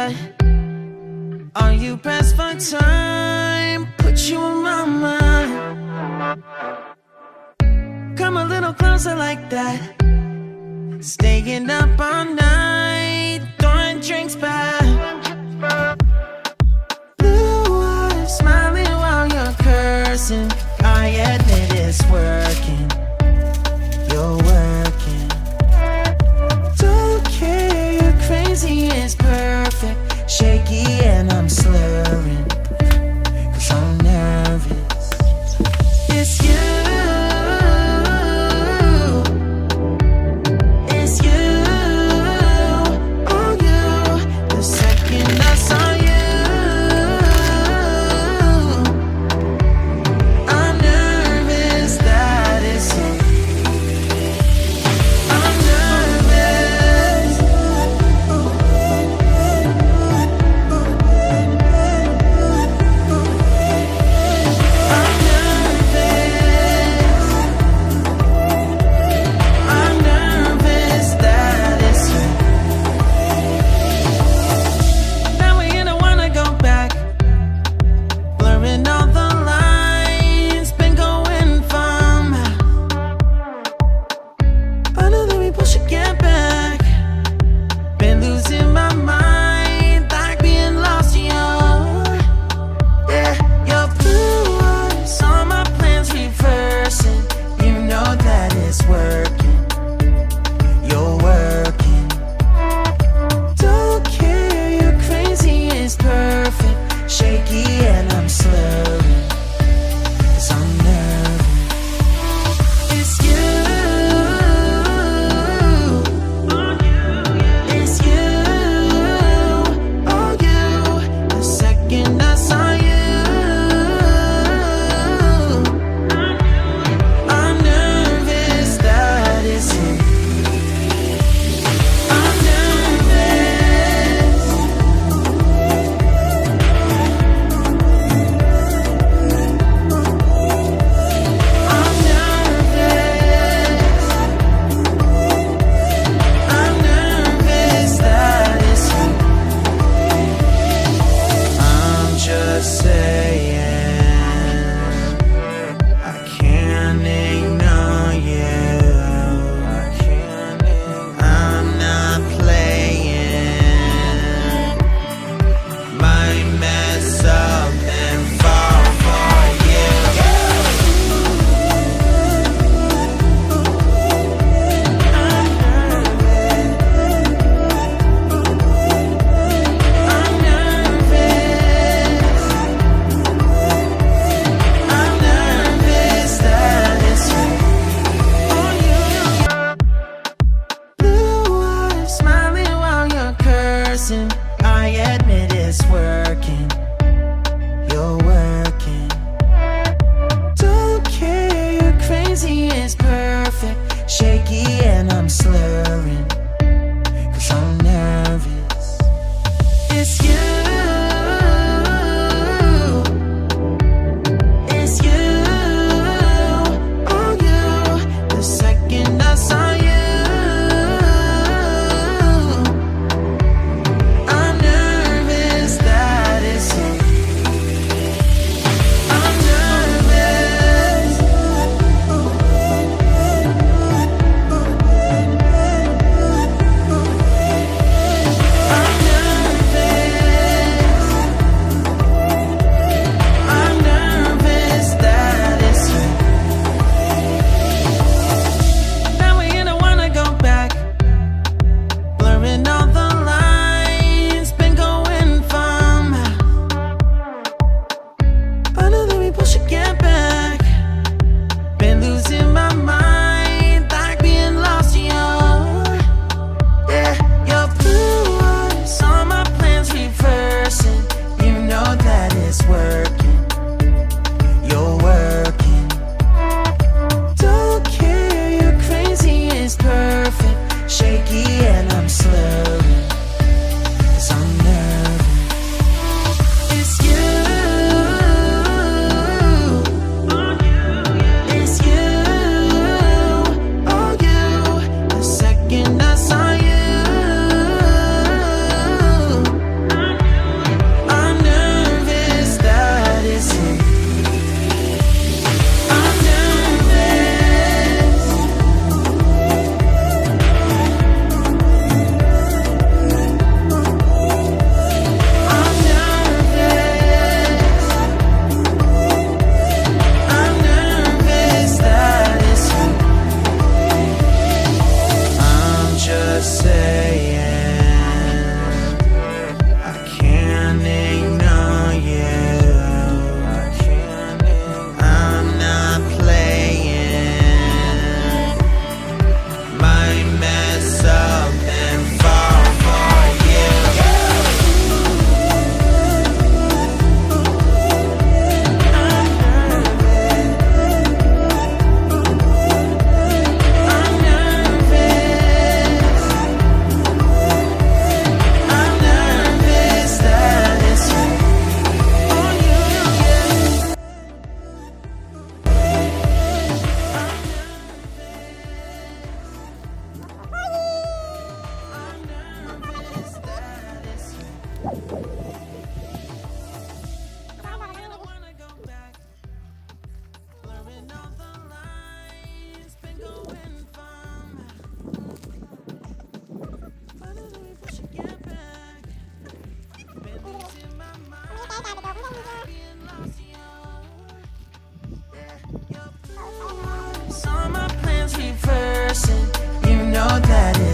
that. Are you pressed for time? Put you in my mind. Come a little closer like that. Staying up all night, throwing drinks back. Blue eyes smiling while you're cursing. I admit it's working. You're working. Don't care, you're crazy, it's perfect. Shaky and I'm slurring, 'cause I'm nervous. It's you. It's you. Oh, you. The second I saw you, I'm nervous that it's you. I'm nervous. I'm nervous.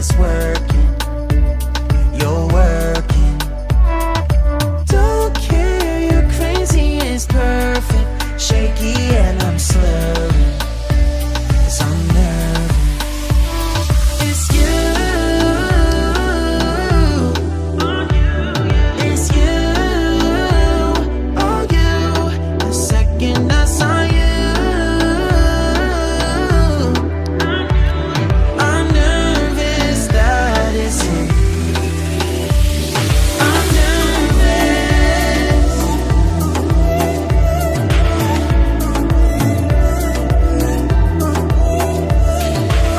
it's working. You're working. Don't care, you're crazy, it's perfect. Shaky and I'm slurring, 'cause I'm nervous. It's you. It's you. Oh, you. The second I saw you, I'm nervous that it's you. I'm nervous.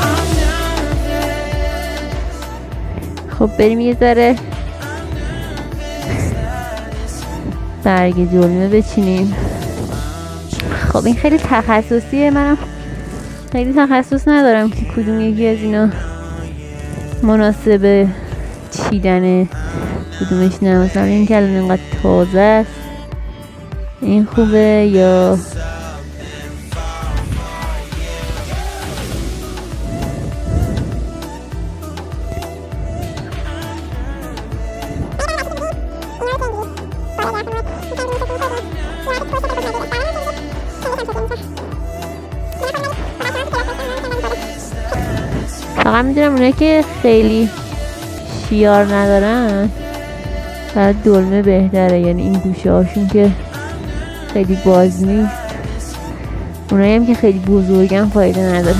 I'm nervous. خب بریم یه ذره برگ جلمه بچینیم. خب این خیلی تخصصیه، منم خیلی تخصص ندارم که کدوم یکی از اینا مناسب چیدنه کدومش نه. مثلا این که الان اینقدر تازه است این خوبه یا فقط میدونم اونایی که خیلی شیار ندارن برای دلمه بهتره، یعنی این گوشه هاشون که خیلی باز نیست. اونایی هم که خیلی بزرگن فایده نداره.